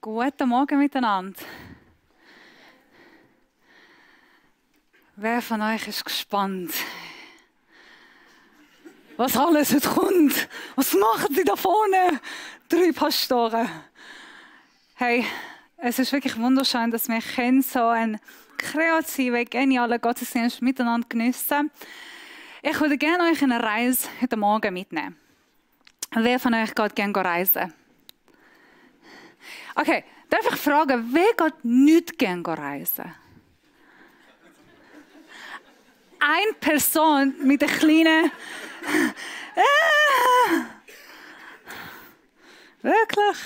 Guten Morgen miteinander. Wer von euch ist gespannt, was alles heute kommt? Was machen sie da vorne? 3 Pastoren. Hey, es ist wirklich wunderschön, dass wir so einen kreativen, genialen Gottesdienst miteinander geniessen. Ich würde gerne euch eine Reise heute Morgen mitnehmen. Wer von euch geht gerne reisen? Okay, darf ich fragen, wer geht nicht gerne reisen? Eine Person mit einer kleinen... Wirklich?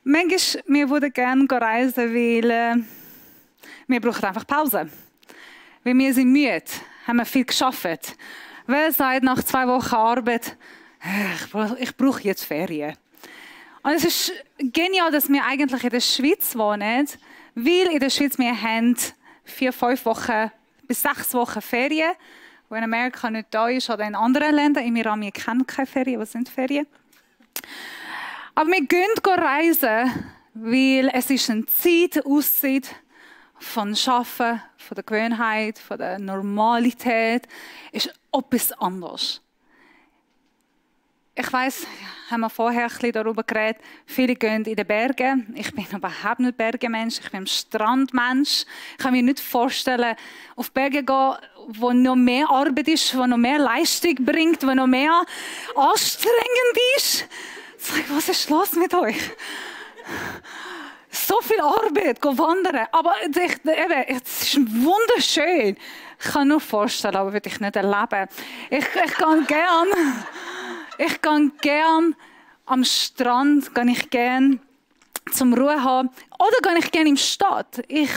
Manchmal, wir würden gerne reisen, weil wir brauchen einfach Pause. Weil wir sind müde, haben wir viel gearbeitet. Wer sagt nach 2 Wochen Arbeit, ich brauche jetzt Ferien? Und es ist genial, dass wir eigentlich in der Schweiz wohnen, weil in der Schweiz wir haben 4, 5 Wochen bis 6 Wochen Ferien, wo in Amerika nicht da ist oder in anderen Ländern. Im Iran, wir kennen keine Ferien. Was sind Ferien? Aber wir gehen reisen, weil es ist eine Zeit, eine Auszeit von Arbeiten, von der Gewohnheit, von der Normalität. Es ist etwas anderes. Ich weiss, haben wir vorher ein bisschen darüber geredet, viele gehen in die Berge. Ich bin überhaupt nicht Bergemensch, ich bin ein Strandmensch. Ich kann mir nicht vorstellen, auf Berge gehen, wo noch mehr Arbeit ist, wo noch mehr Leistung bringt, wo noch mehr anstrengend ist. Was ist los mit euch? So viel Arbeit, gehen wandern. Aber es ist wunderschön. Ich kann nur vorstellen, aber würde ich nicht erleben. Ich gehe gern am Strand, gehe ich gern zum Ruhe haben. Oder gehe ich gern in die Stadt. Ich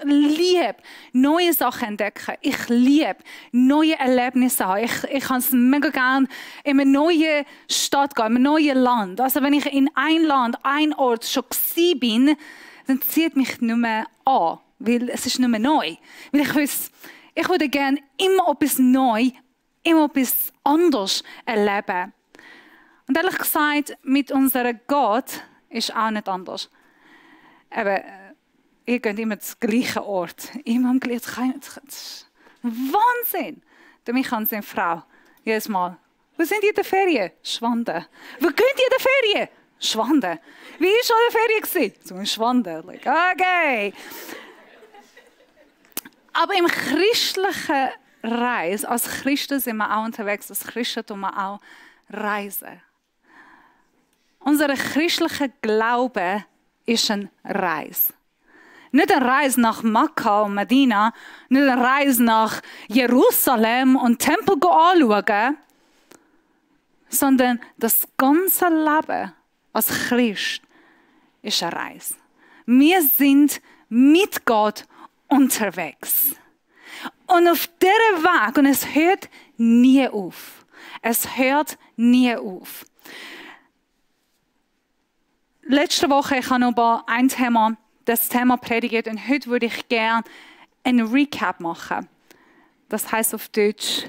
liebe neue Sachen entdecken. Ich liebe neue Erlebnisse haben. Ich kann es mega gern in eine neue Stadt gehen, in ein neues Land. Also wenn ich in ein Land, ein Ort schon gewesen bin, dann zieht mich nicht mehr an, weil es ist nicht mehr neu. Weil ich würde gerne immer etwas neu, immer etwas anderes erleben. Und ehrlich gesagt, mit unserem Gott ist auch nicht anders. Eben, ihr geht immer zum gleichen Ort. Immer am gleichen. Wahnsinn! Der Michael und seine Frau, jedes Mal. Wo sind die in der Ferien? Schwanden. Wo gehen die in der Ferien? Schwanden. Wie war schon in der Ferien? So in Schwanden. Like, okay. Aber im christlichen Reis, als Christen sind wir auch unterwegs, als Christen tun wir auch reisen. Unser christlicher Glaube ist eine Reise. Nicht eine Reise nach Mekka und Medina, nicht eine Reise nach Jerusalem und Tempel anschauen, sondern das ganze Leben als Christ ist eine Reise. Wir sind mit Gott unterwegs. Und auf diesem Weg, und es hört nie auf. Es hört nie auf. Letzte Woche ich habe noch über das Thema predigt und heute würde ich gerne einen Recap machen. Das heisst auf Deutsch,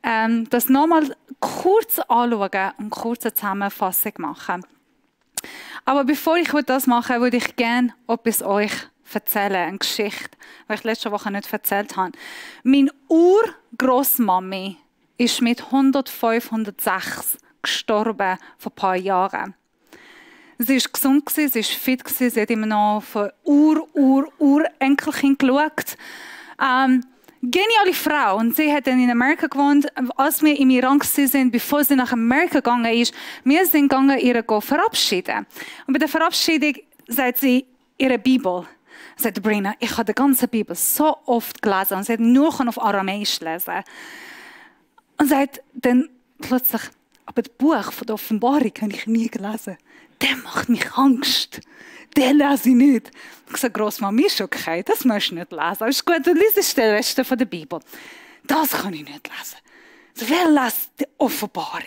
das nochmal kurz anschauen und kurz eine Zusammenfassung machen. Aber bevor ich das mache, würde ich gerne etwas euch erzählen, eine Geschichte, die ich letzte Woche nicht erzählt habe. Meine Urgroßmami ist mit 105, 106 gestorben vor ein paar Jahren. Sie war gesund, sie war fit, sie hat immer noch von Urenkelkind geschaut. Geniale Frau. Und sie hat dann in Amerika gewohnt. Als wir im Iran waren, bevor sie nach Amerika gegangen ist, wir sind gegangen, ihre verabschieden. Und bei der Verabschiedung sagt sie ihre Bibel. Sie sagt, Brina, ich habe die ganze Bibel so oft gelesen und sie hat nur auf Aramäisch lesen. Und sagt dann plötzlich, aber das Buch von der Offenbarung habe ich nie gelesen. Der macht mich Angst. Den lese ich nicht. Ich sage, Grossmama, ist okay, das musst du nicht lesen. Aber ist gut, du liest den Rest von der Bibel. Das kann ich nicht lesen. Also, wer liest die Offenbarung?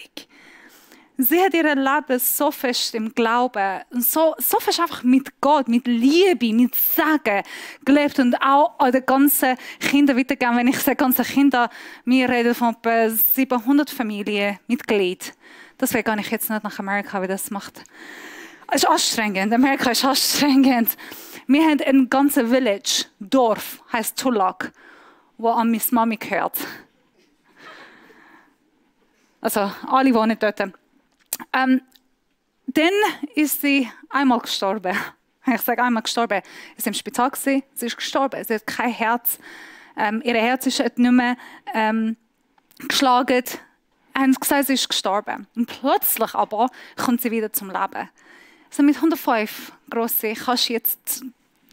sie hat ihr Leben so fest im Glauben, so fest einfach mit Gott, mit Liebe, mit Segen gelebt und auch an den ganzen Kindern weitergegeben. Wenn ich sage ganze Kinder, wir reden von etwa 700 Familienmitgliedern. Deswegen gehe ich jetzt nicht nach Amerika, weil das macht. Es ist anstrengend. Amerika ist anstrengend. Wir haben ein ganzes Village, Dorf, heißt Tulak, wo an meine Mami gehört. Also alle wohnen dort. Dann ist sie einmal gestorben. Ich sage einmal gestorben. Sie war im Spital, sie ist gestorben. Sie hat kein Herz. Ihr Herz ist nicht mehr geschlagen. Sie haben gesagt, sie ist gestorben. Und plötzlich aber kommt sie wieder zum Leben. Also mit 105 Grosse kannst du jetzt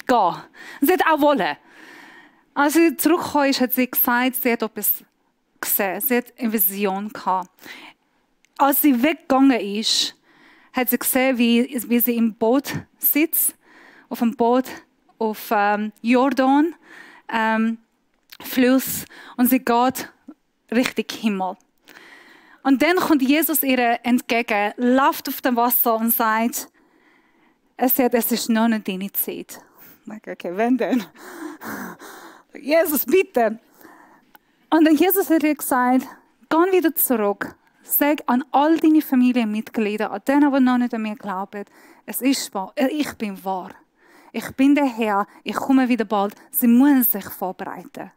gehen. Und sie hat auch wollen. Als sie zurückgekommen ist, hat sie gesagt, sie hat etwas gesehen. Sie hat eine Vision gehabt. Als sie weggegangen ist, hat sie gesehen, wie sie im Boot sitzt, auf dem Boot auf Jordan, Fluss, und sie geht Richtung Himmel. Und dann kommt Jesus ihr entgegen, läuft auf dem Wasser und sagt, es ist noch nicht deine Zeit. Okay, wenn denn? Jesus, bitte. Und dann Jesus hat ihr gesagt, geh wieder zurück. Sag an all deine Familienmitglieder, an denen, die noch nicht an mich glauben, es ist wahr, ich bin wahr. Ich bin der Herr, ich komme wieder bald. Sie müssen sich vorbereiten.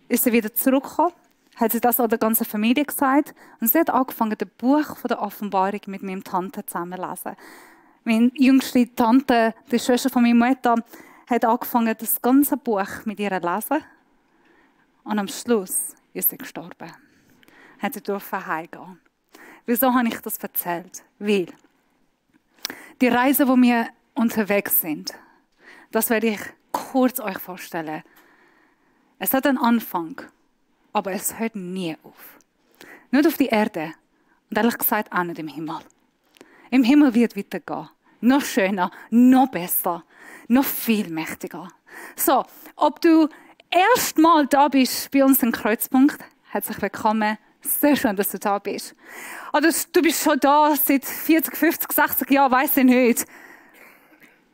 Ist sie wieder zurückgekommen, hat sie das an der ganzen Familie gesagt und sie hat angefangen, das Buch von der Offenbarung mit meiner Tante zusammen zu lesen. Meine jüngste Tante, die Schwester von meiner Mutter, hat angefangen, das ganze Buch mit ihr zu lesen. Und am Schluss ist sie gestorben. Hat sie heimgehen. Wieso habe ich das erzählt? Weil die Reise, wo wir unterwegs sind, das werde ich kurz euch vorstellen. Es hat einen Anfang, aber es hört nie auf. Nicht auf die Erde und ehrlich gesagt auch nicht im Himmel. Im Himmel wird weitergehen. Noch schöner, noch besser, noch viel mächtiger. So, ob du erstmal da bist bei uns im Kreuzpunkt, herzlich willkommen. Sehr schön, dass du da bist. Oder du bist schon da seit 40, 50, 60 Jahren, weiss ich nicht.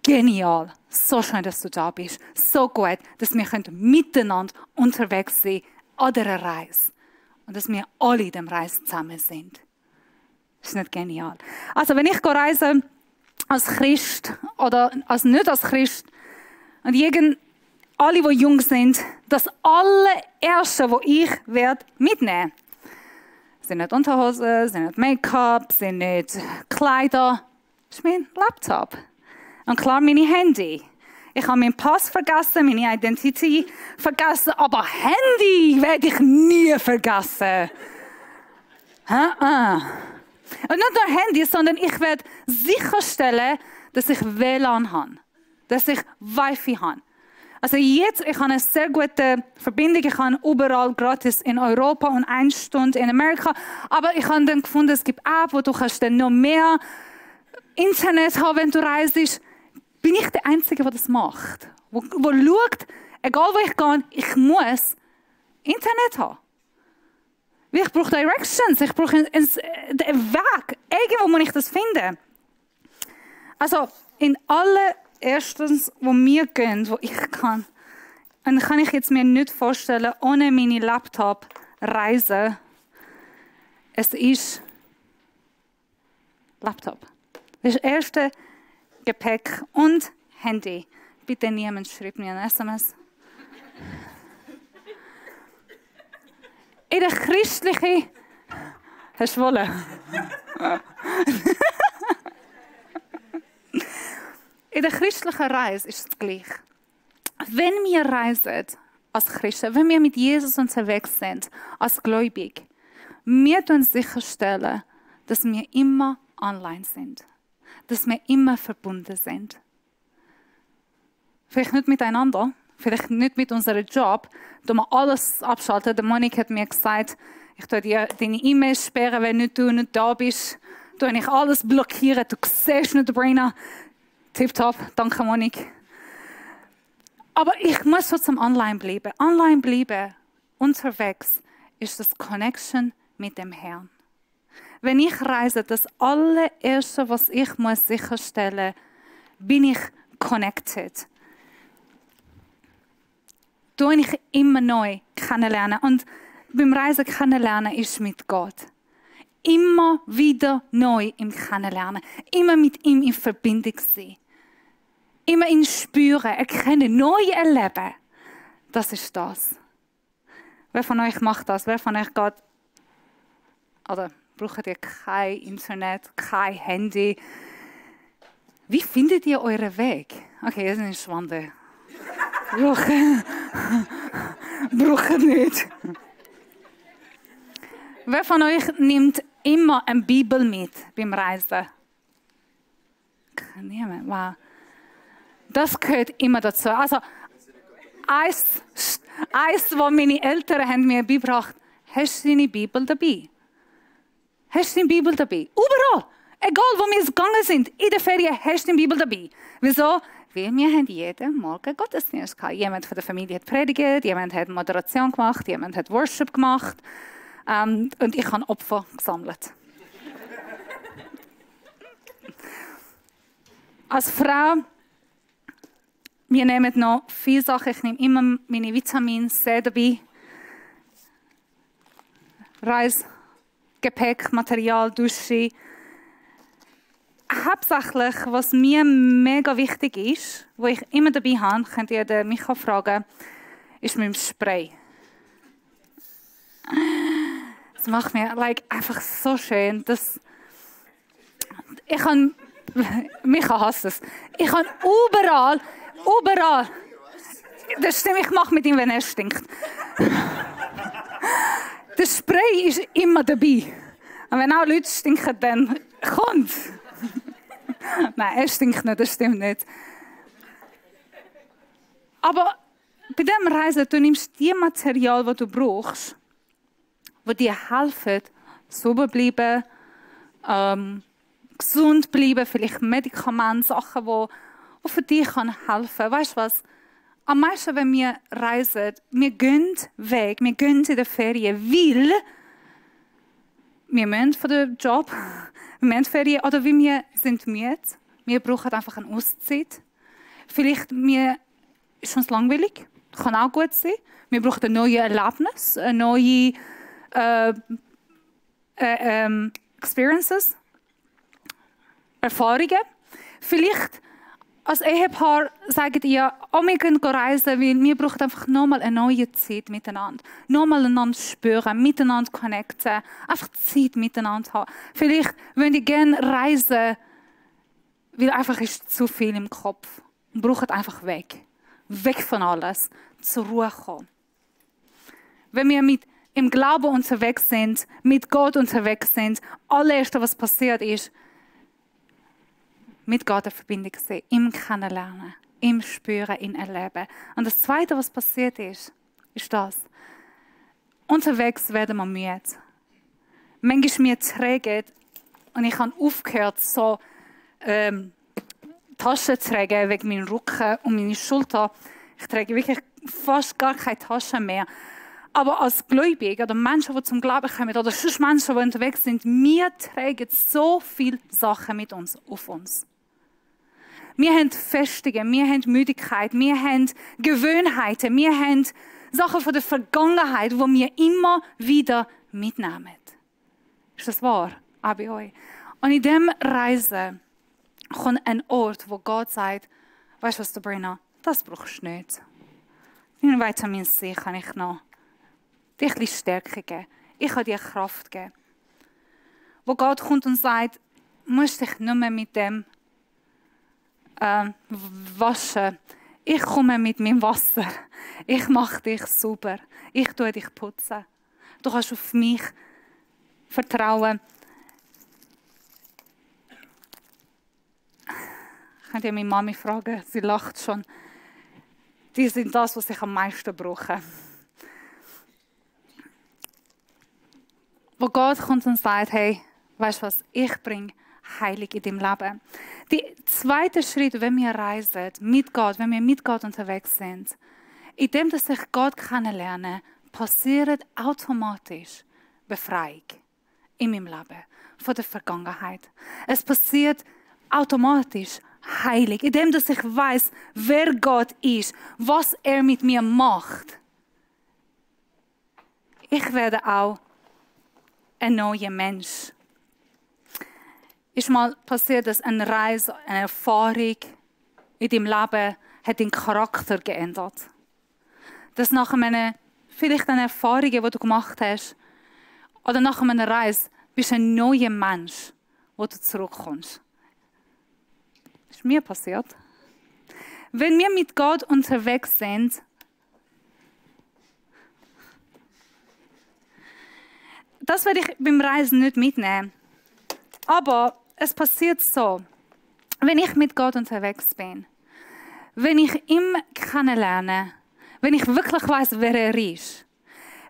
Genial. So schön, dass du da bist. So gut, dass wir miteinander unterwegs sein an dieser Reise. Und dass wir alle in dieser Reise zusammen sind. Das ist nicht genial. Also, wenn ich reise als Christ oder als nicht als Christ und alle, die jung sind, das allererste, was ich mitnehmen werde, sind nicht Unterhosen, sind nicht Make-up, sind nicht Kleider. Das ist mein Laptop. Und klar, meine Handy. Ich habe meinen Pass vergessen, meine Identität vergessen, aber Handy werde ich nie vergessen. Und nicht nur Handy, sondern ich werde sicherstellen, dass ich WLAN habe. Dass ich Wi-Fi habe. Also jetzt, ich habe eine sehr gute Verbindung. Ich habe überall gratis in Europa und 1 Stunde in Amerika. Aber ich habe dann gefunden, es gibt Apps, wo du kannst dann noch mehr Internet haben, wenn du reist. Bin ich der Einzige, der das macht? Wo schaut, egal wo ich gehe, ich muss Internet haben. Ich brauche Directions, ich brauche einen Weg. Irgendwo muss ich das finden. Also, in allererstens, wo wir gehen, wo ich kann, und kann ich jetzt mir nicht vorstellen, ohne meine Laptop reisen. Es ist Laptop. Das ist das erste Gepäck und Handy. Bitte niemand schreibt mir ein SMS. In der christlichen... Hast du wollen? In der christlichen Reise ist es gleich. Wenn wir reisen als Christen, wenn wir mit Jesus unterwegs sind, als Gläubig, wir tun sicherstellen, dass wir immer online sind. Dass wir immer verbunden sind. Vielleicht nicht miteinander, vielleicht nicht mit unserem Job, da wir alles abschalten. Der Monik hat mir gesagt, ich tue dir deine E-Mails sperren, wenn du nicht da bist. Tue ich alles blockieren, du siehst nicht, Sabrina. Tipptopp, danke Monik. Aber ich muss trotzdem online bleiben. Online bleiben, unterwegs, ist das Connection mit dem Herrn. Wenn ich reise, das allererste, was ich muss sicherstellen muss, bin ich connected. Da ich immer neu kennenlernen. Und beim Reisen kennenlernen ist mit Gott. Immer wieder neu im Kennenlernen. Immer mit ihm in Verbindung sein. Immer ihn spüren, erkennen, neu erleben. Das ist das. Wer von euch macht das? Wer von euch geht, oder braucht ihr kein Internet, kein Handy? Wie findet ihr euren Weg? Okay, das ist ein Schwande. Braucht nicht. Wer von euch nimmt immer eine Bibel mit beim Reisen? Niemand. Wow. Das gehört immer dazu. Also, eins, was meine Eltern haben mir beigebracht, hast du deine Bibel dabei? Hast du deine Bibel dabei? Überall. Egal, wo wir gegangen sind, in der Ferien, hast du deine Bibel dabei. Wieso? Weil wir haben jeden Morgen Gottesdienst gehabt. Jemand von der Familie hat predigt, jemand hat Moderation gemacht, jemand hat Worship gemacht. Und ich habe Opfer gesammelt. Als Frau, wir nehmen noch viele Sachen. Ich nehme immer meine Vitamine sehr dabei. Reis, Gepäck, Material, Dusche. Hauptsächlich, was mir mega wichtig ist, wo ich immer dabei habe, könnt ihr den Micha fragen, ist mein Spray. Das macht mir einfach so schön. Micha hasst es. Ich kann überall, das stimmt, ich mache mit ihm, wenn er stinkt. Der Spray ist immer dabei. Und wenn auch Leute stinken, dann kommt. Nein, er stinkt nicht, das stimmt nicht. Aber bei diesem Reisen, du nimmst die Material, die du brauchst, die dir helfen, sauber bleiben, gesund bleiben, vielleicht Medikamente, Sachen, die für dich helfen können. Weißt du was? Am meisten, wenn wir reisen, wir gehen weg, wir gehen in die Ferien, weil wir müssen von dem Job, wir müssen Ferien, oder wie wir sind müde. Wir brauchen einfach eine Auszeit. Vielleicht ist uns langweilig, kann auch gut sein. Wir brauchen ein neues Erlebnis, neue Experiences, Erfahrungen. Vielleicht als Ehepaar sagt ihr, wir können reisen, weil wir brauchen einfach nochmal eine neue Zeit miteinander. Nochmal einander spüren, miteinander connecten, einfach Zeit miteinander haben. Vielleicht wollt ihr gerne reisen, weil einfach ist zu viel im Kopf. Und braucht einfach weg. Weg von alles. Zur Ruhe kommen. Wenn wir im Glauben unterwegs sind, mit Gott unterwegs sind, allererste, was passiert ist, mit Gott eine Verbindung sehen, ihm kennenlernen, ihm spüren, ihn erleben. Und das Zweite, was passiert ist das. Unterwegs werden wir müde. Manchmal mir träge und ich habe aufgehört, so Taschen zu tragen wegen meinem Rücken und meiner Schulter. Ich trage wirklich fast gar keine Taschen mehr. Aber als Gläubige oder Menschen, die zum Glauben kommen, oder sonst Menschen, die unterwegs sind, wir tragen so viele Sachen mit uns, auf uns. Wir haben Festungen, wir haben Müdigkeit, wir haben Gewohnheiten, wir haben Sachen von der Vergangenheit, die wir immer wieder mitnehmen. Ist das wahr? Auch bei euch. Und in diesem Reisen kommt ein Ort, wo Gott sagt, weißt du was, Sabrina, das brauchst du nicht. In Vitamin C kann ich noch dir ein bisschen Stärke geben. Ich kann dir Kraft geben. Wo Gott kommt und sagt, du musst dich nicht mehr mit dem waschen. Ich komme mit meinem Wasser. Ich mache dich sauber. Ich tue dich putzen. Du kannst auf mich vertrauen. Könnt ihr meine Mami fragen? Sie lacht schon. Die sind das, was ich am meisten brauche. Wo Gott kommt und sagt, hey, weißt du was, ich bringe Heilig in deinem Leben. Der zweite Schritt, wenn wir reisen, mit Gott, wenn wir mit Gott unterwegs sind, indem dass ich Gott kennenlerne, passiert automatisch Befreiung. in meinem Leben, von der Vergangenheit. Es passiert automatisch, heilig, indem dass ich weiß, wer Gott ist, was er mit mir macht. Ich werde auch ein neuer Mensch. Ist mal passiert, dass eine Reise, eine Erfahrung in deinem Leben hat deinen Charakter geändert. Dass nach vielleicht eine Erfahrung, die du gemacht hast, oder nach einer Reise, bist du ein neuer Mensch, wo du zurückkommst. Das ist mir passiert. Wenn wir mit Gott unterwegs sind, das werde ich beim Reisen nicht mitnehmen. Aber es passiert so, wenn ich mit Gott unterwegs bin, wenn ich ihn kennenlerne, wenn ich wirklich weiß, wer er ist,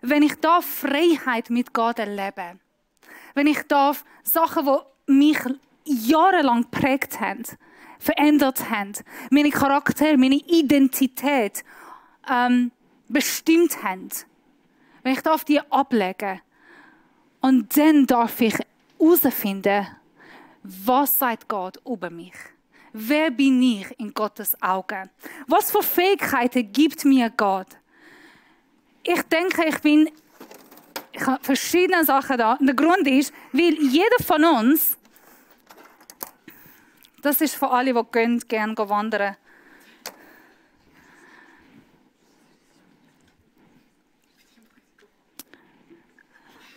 wenn ich da Freiheit mit Gott erlebe, wenn ich darf Sachen, die mich jahrelang geprägt haben, verändert haben, meine Charakter, meine Identität bestimmt haben, wenn ich darf die ablegen und dann darf ich herausfinden, was sagt Gott über mich? Wer bin ich in Gottes Augen? Was für Fähigkeiten gibt mir Gott? Ich denke, ich habe verschiedene Sachen da. Und der Grund ist, weil jeder von uns, das ist für alle, die gerne wandern.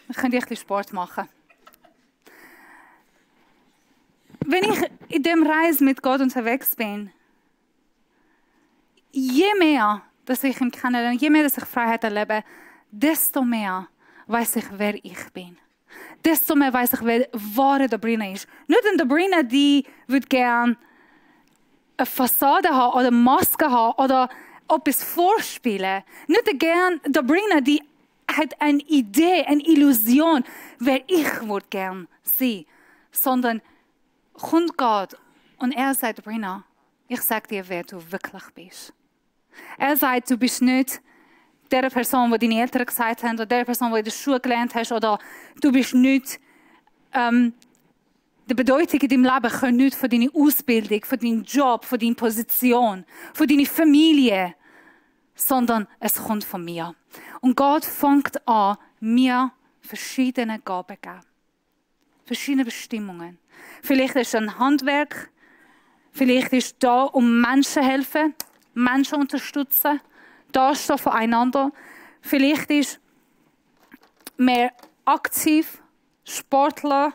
Wir können ein bisschen Sport machen. Wenn ich in dem Reise mit Gott unterwegs bin, je mehr, dass ich ihn kennenlerne, je mehr, dass ich Freiheit erlebe, desto mehr weiß ich, wer ich bin. Desto mehr weiß ich, wer wahre Dobrina ist. Nicht eine Dobrina, die würde gerne eine Fassade haben oder eine Maske haben oder etwas vorspielen. Nicht gerne Dobrina, die hat eine Idee, eine Illusion, wer ich würde gerne sein, sondern kommt Gott und er sagt, Dobrina, ich sage dir, wer du wirklich bist. Er sagt, du bist nicht der Person, die deine Eltern gesagt haben, oder der Person, die du in der Schule gelernt hast, oder du bist nicht, die Bedeutung in deinem Leben kommt nicht von deiner Ausbildung, von deinem Job, von deiner Position, von deiner Familie, sondern es kommt von mir. Und Gott fängt an, mir verschiedene Gaben zu geben. Verschiedene Bestimmungen. Vielleicht ist es ein Handwerk, vielleicht ist es da, um Menschen zu helfen, Menschen unterstützen, da stehen voreinander. Vielleicht ist mehr aktiv, Sportler,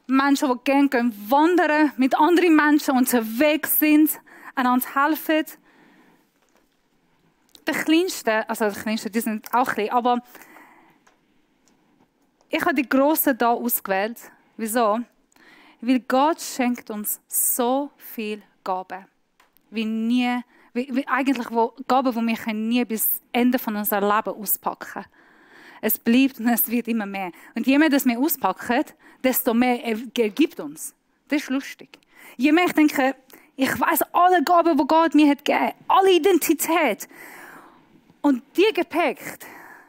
Menschen, die gerne wandern, mit anderen Menschen unterwegs sind, einander helfen. Die Kleinsten, die sind auch klein, aber ich habe die Grossen hier ausgewählt. Wieso? Weil Gott schenkt uns so viel Gaben. Wie eigentlich Gaben, die wir nie bis Ende von unserem Leben auspacken können. Es bleibt und es wird immer mehr. Und je mehr das wir auspacken, desto mehr er gibt uns. Das ist lustig. Je mehr ich denke, ich weiss alle Gaben, die Gott mir hat gegeben, alle Identität. Und die geprägt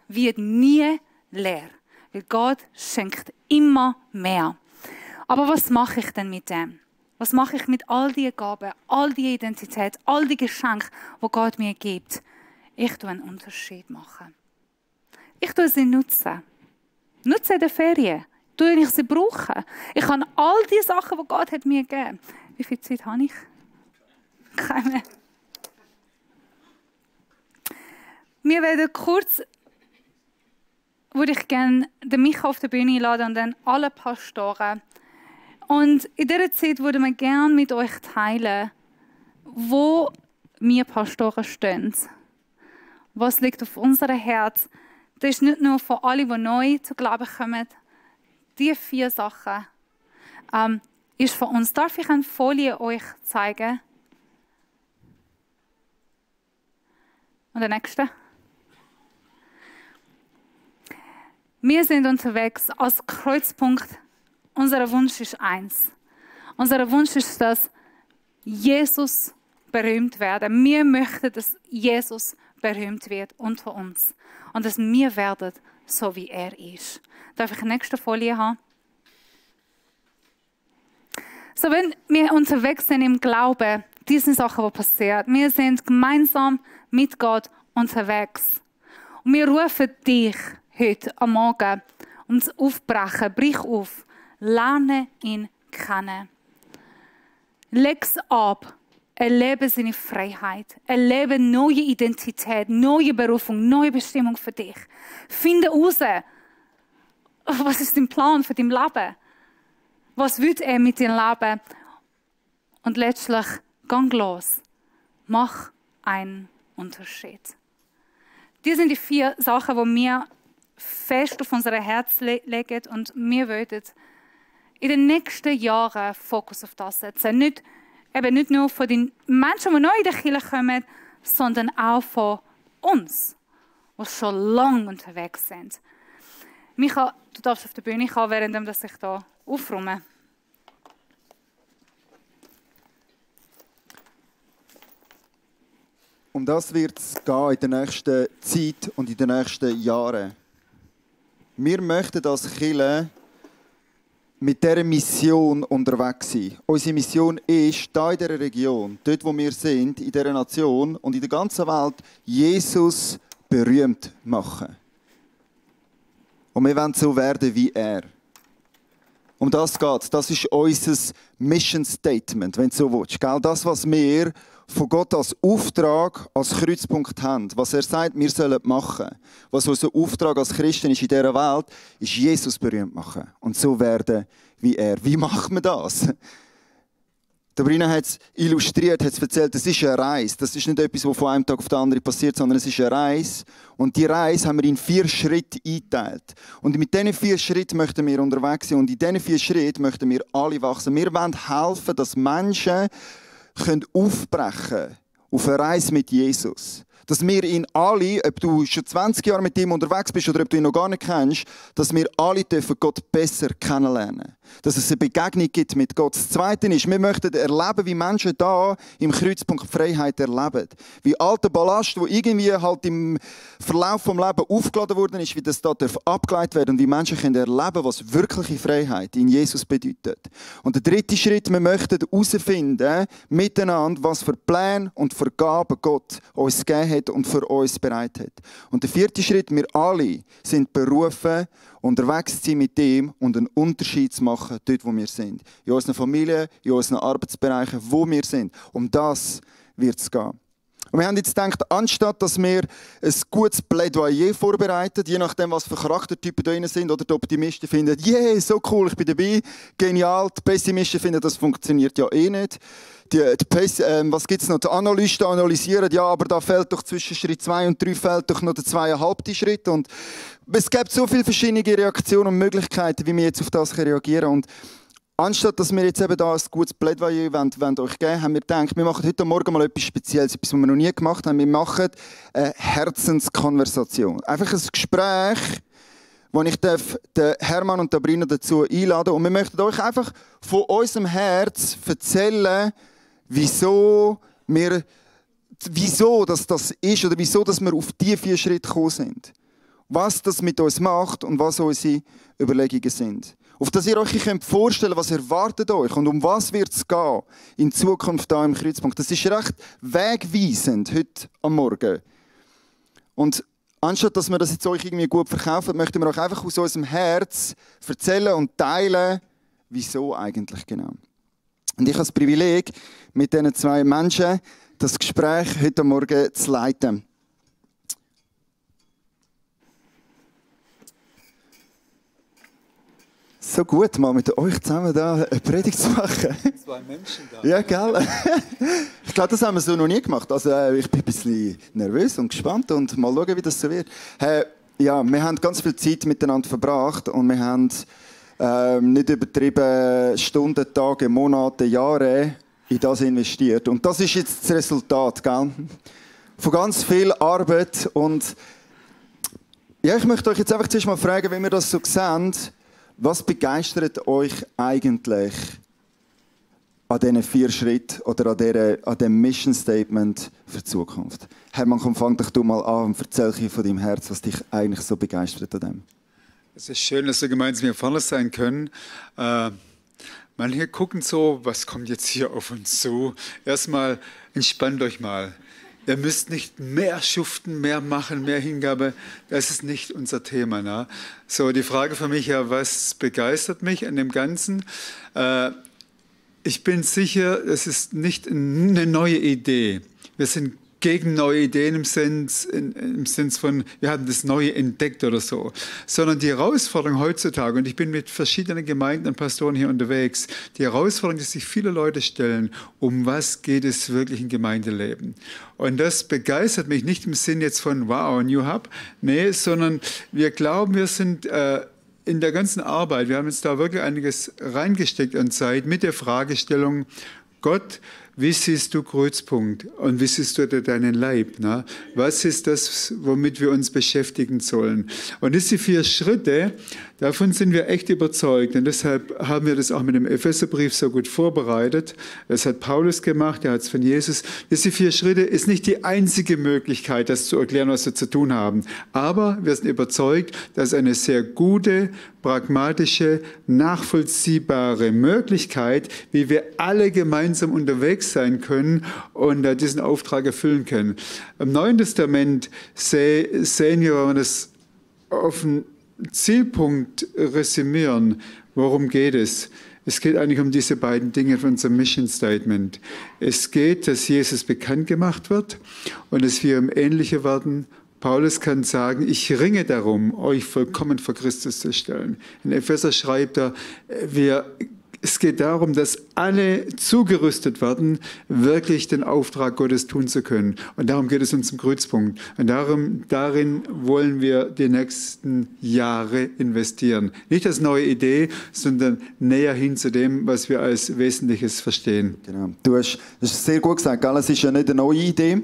wird nie leer. Weil Gott schenkt immer mehr. Aber was mache ich denn mit dem? Was mache ich mit all diesen Gaben, all die Identität, all die Geschenke, die Gott mir gibt? Ich tue einen Unterschied machen. Ich tue sie nutzen. Nutze in der Ferien. Tue ich sie brauchen. Ich kann all die Sachen, die Gott hat mir gegeben. Wie viel Zeit habe ich? Keine. Wir werden kurz, würde ich gerne den Micha auf die Bühne laden und dann alle Pastoren. Und in dieser Zeit würde wir gerne mit euch teilen, wo wir Pastoren stehen. Was liegt auf unserem Herz? Das ist nicht nur für alle, die neu zu Glauben kommen. Diese 4 Sachen ist für uns. Darf ich eine Folie euch zeigen? Und der nächste. Wir sind unterwegs als Kreuzpunkt. Unser Wunsch ist eins. Unser Wunsch ist, dass Jesus berühmt wird. Wir möchten, dass Jesus berühmt wird unter uns. Und dass wir werden so wie er ist. Darf ich die nächste Folie haben? So, wenn wir unterwegs sind im Glauben, diese Sachen, die passieren, wir sind gemeinsam mit Gott unterwegs. Und wir rufen dich heute am Morgen ums Aufbrechen. Brich auf. Lerne ihn kennen. Leg's ab. Erlebe seine Freiheit. Erlebe neue Identität, neue Berufung, neue Bestimmung für dich. Finde heraus, was ist dein Plan für dein Leben? Was will er mit deinem Leben? Und letztlich, gang los. Mach einen Unterschied. Das sind die 4 Sachen, die wir fest auf unser Herz legen und wir wollen in den nächsten Jahren Fokus auf das setzen. Nicht nur von den Menschen, die neu in die Kirche kommen, sondern auch von uns, die schon lange unterwegs sind. Micha, du darfst auf der Bühne kommen, während ich hier aufräume. Um das wird es gehen in der nächsten Zeit und in den nächsten Jahren. Wir möchten als Kirche mit dieser Mission unterwegs sein. Unsere Mission ist, hier in dieser Region, dort wo wir sind, in dieser Nation und in der ganzen Welt, Jesus berühmt machen. Und wir wollen so werden wie er. Um das geht es. Das ist unser Mission Statement, wenn du so willst. Das, was wir von Gott als Auftrag, als Kreuzpunkt haben. Was er sagt, wir sollen machen. Was unser Auftrag als Christen ist in dieser Welt, ist Jesus berühmt machen. Und so werden wie er. Wie macht man das? Sabrina hat es illustriert, hat es erzählt, es ist eine Reise. Das ist nicht etwas, was von einem Tag auf den anderen passiert, sondern es ist eine Reise. Und die Reise haben wir in 4 Schritte eingeteilt. Und mit diesen 4 Schritten möchten wir unterwegs sein. Und in diesen 4 Schritten möchten wir alle wachsen. Wir wollen helfen, dass Menschen aufbrechen können auf eine Reise mit Jesus. Dass wir ihn alle, ob du schon 20 Jahre mit ihm unterwegs bist oder ob du ihn noch gar nicht kennst, dass wir alle dürfen Gott besser kennenlernen. Dass es eine Begegnung gibt mit Gott. Das Zweite ist, wir möchten erleben, wie Menschen da im Kreuzpunkt Freiheit erleben. Wie alter Ballast, der irgendwie halt im Verlauf des Lebens aufgeladen worden ist, wie das da abgeleitet werden und wie Menschen können erleben, was wirkliche Freiheit in Jesus bedeutet. Und der dritte Schritt, wir möchten herausfinden, miteinander, was für Pläne und Vergaben Gott uns gegeben hat und für uns bereit hat. Und der 4. Schritt, wir alle sind berufen, unterwegs zu sein mit ihm und einen Unterschied zu machen, dort wo wir sind. In unseren Familien, in unseren Arbeitsbereichen, wo wir sind. Um das wird es gehen. Und wir haben jetzt gedacht, anstatt dass wir ein gutes Plädoyer vorbereiten, je nachdem, was für Charaktertypen da drin sind, oder die Optimisten finden, yeah, so cool, ich bin dabei, genial. Die Pessimisten finden, das funktioniert ja eh nicht. Was gibt es noch? Die Analysten analysieren, ja, aber da fehlt doch zwischen Schritt 2 und 3 fehlt doch noch der 2,5. Schritt. Und es gibt so viele verschiedene Reaktionen und Möglichkeiten, wie wir jetzt auf das reagieren können. Und anstatt dass wir jetzt eben da ein gutes Plädoyer wollen euch geben, haben wir gedacht, wir machen heute Morgen mal etwas Spezielles, etwas, was wir noch nie gemacht haben. Wir machen eine Herzenskonversation. Einfach ein Gespräch, wo ich den Hermann und Sabrina dazu einladen. Und wir möchten euch einfach von unserem Herz erzählen, wieso das ist oder wieso dass wir auf diese 4 Schritte gekommen sind. Was das mit uns macht und was unsere Überlegungen sind. Auf das ihr euch vorstellen könnt, was erwartet euch und um was wird es gehen in Zukunft hier im Kreuzpunkt. Das ist recht wegweisend heute am Morgen. Und anstatt dass wir das jetzt euch irgendwie gut verkaufen, möchten wir euch einfach aus unserem Herz erzählen und teilen, wieso eigentlich genau. Und ich habe das Privileg, mit diesen 2 Menschen das Gespräch heute Morgen zu leiten. So gut, mal mit euch zusammen da eine Predigt zu machen. 2 Menschen da. Ja, gell? Ich glaube, das haben wir so noch nie gemacht. Also, ich bin ein bisschen nervös und gespannt und mal schauen, wie das so wird. Ja, wir haben ganz viel Zeit miteinander verbracht und wir haben nicht übertrieben Stunden, Tage, Monate, Jahre in das investiert. Und das ist jetzt das Resultat, gell? Von ganz viel Arbeit. Und ja, ich möchte euch jetzt einfach zuerst mal fragen, wenn wir das so sehen, was begeistert euch eigentlich an diesen 4 Schritten oder an diesem Mission Statement für die Zukunft. Hermann, komm, fang doch du mal an und erzähl von deinem Herz, was dich eigentlich so begeistert an dem. Es ist schön, dass wir gemeinsam hier vorne sein können. Manche gucken so, was kommt jetzt hier auf uns zu? Erstmal entspannt euch mal. Ihr müsst nicht mehr schuften, mehr machen, mehr Hingabe. Das ist nicht unser Thema. Ne? So, die Frage für mich ja, was begeistert mich an dem Ganzen? Ich bin sicher, es ist nicht eine neue Idee. Wir sind gegen neue Ideen im Sinn von, wir haben das Neue entdeckt oder so, sondern die Herausforderung heutzutage, und ich bin mit verschiedenen Gemeinden und Pastoren hier unterwegs, die Herausforderung, die sich viele Leute stellen, um was geht es wirklich im Gemeindeleben? Und das begeistert mich nicht im Sinn jetzt von, wow, New Hub, nee, sondern wir glauben, wir sind in der ganzen Arbeit, wir haben jetzt da wirklich einiges reingesteckt an Zeit mit der Fragestellung, Gott, wie siehst du Kreuzpunkt und wie siehst du deinen Leib? Ne? Was ist das, womit wir uns beschäftigen sollen? Und diese 4 Schritte, davon sind wir echt überzeugt. Und deshalb haben wir das auch mit dem Epheserbrief so gut vorbereitet. Das hat Paulus gemacht, er hat es von Jesus. Diese 4 Schritte ist nicht die einzige Möglichkeit, das zu erklären, was wir zu tun haben. Aber wir sind überzeugt, dass eine sehr gute, pragmatische, nachvollziehbare Möglichkeit, wie wir alle gemeinsam unterwegs sein können und diesen Auftrag erfüllen können. Im Neuen Testament sehen wir, wenn wir das auf einen Zielpunkt resümieren, worum geht es? Es geht eigentlich um diese beiden Dinge von unserem Mission Statement. Es geht, dass Jesus bekannt gemacht wird und dass wir ihm ähnlicher werden. Paulus kann sagen, ich ringe darum, euch vollkommen vor Christus zu stellen. In Epheser schreibt er, es geht darum, dass alle zugerüstet werden, wirklich den Auftrag Gottes tun zu können. Und darum geht es uns im Kreuzpunkt. Und darin wollen wir die nächsten Jahre investieren. Nicht als neue Idee, sondern näher hin zu dem, was wir als Wesentliches verstehen. Genau. Du hast es sehr gut gesagt, es ist ja nicht eine neue Idee.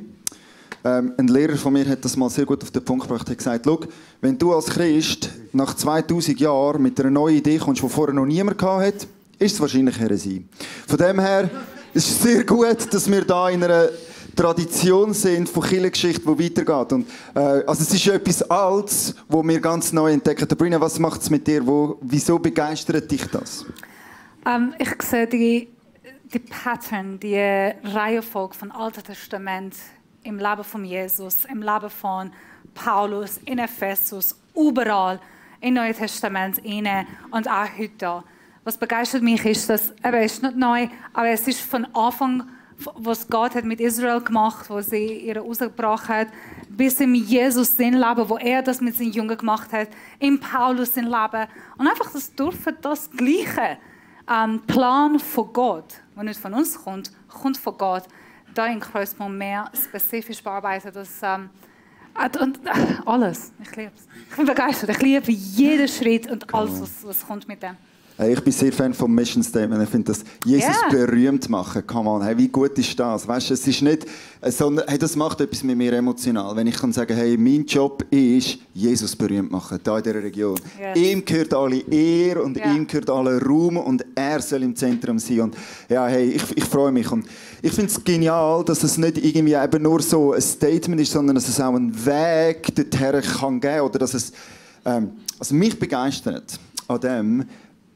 Ein Lehrer von mir hat das mal sehr gut auf den Punkt gebracht. Er hat gesagt, schau, wenn du als Christ nach 2000 Jahren mit einer neuen Idee kommst, die vorher noch niemand hatte, ist es wahrscheinlich Häresie. Von dem her ist es sehr gut, dass wir da in einer Tradition sind von Kirchengeschichte, die weitergeht. Und, also es ist etwas Altes, das wir ganz neu entdecken. Sabrina, was macht es mit dir? Wieso begeistert dich das? Ich sehe die Pattern, die Reihenfolge von Alten Testament im Leben von Jesus, im Leben von Paulus, in Ephesus, überall im Neuen Testament rein und auch heute. Was begeistert mich ist, dass es ist nicht neu, aber es ist von Anfang, was Gott hat mit Israel gemacht, wo sie ihre rausgebracht hat, bis im Jesus sein Leben, wo er das mit seinen Jungen gemacht hat, im Paulus sein Leben und einfach das dürfen das Gleiche Plan von Gott, der nicht von uns kommt von Gott, da in Kreuzpunkt mehr spezifisch bearbeitet und alles. Ich liebe es. Ich bin begeistert. Ich liebe jeden Schritt und alles, was kommt mit dem. Ich bin sehr Fan vom Mission Statement. Ich finde das Jesus berühmt machen. Come on, hey, wie gut ist das? Weißt, es ist nicht, sondern hey, das macht etwas mit mir emotional. Wenn ich kann sagen, hey, mein Job ist, Jesus berühmt machen, da in dieser Region. Yes. Ihm gehört alle Ehre und ihm gehört alle Ruhm und er soll im Zentrum sein. Und ja, hey, ich freue mich. Und ich finde es genial, dass es nicht irgendwie eben nur so ein Statement ist, sondern dass es auch einen Weg dorthin kann geben. Oder dass es, also mich begeistert an dem,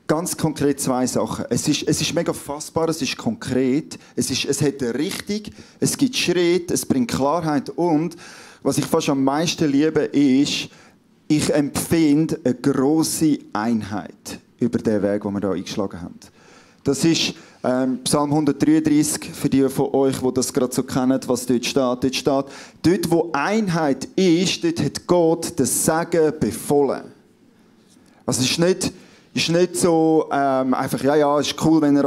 ganz konkret 2 Sachen. Es ist mega fassbar, es ist konkret, es hat eine Richtung, es gibt Schritte, es bringt Klarheit und was ich fast am meisten liebe ist, ich empfinde eine grosse Einheit über den Weg, den wir hier eingeschlagen haben. Das ist Psalm 133, für die von euch, die das gerade so kennen, was dort steht. Dort, wo Einheit ist, dort hat Gott das Segen befohlen. Also es ist nicht so einfach, ja, es ist cool, wenn ihr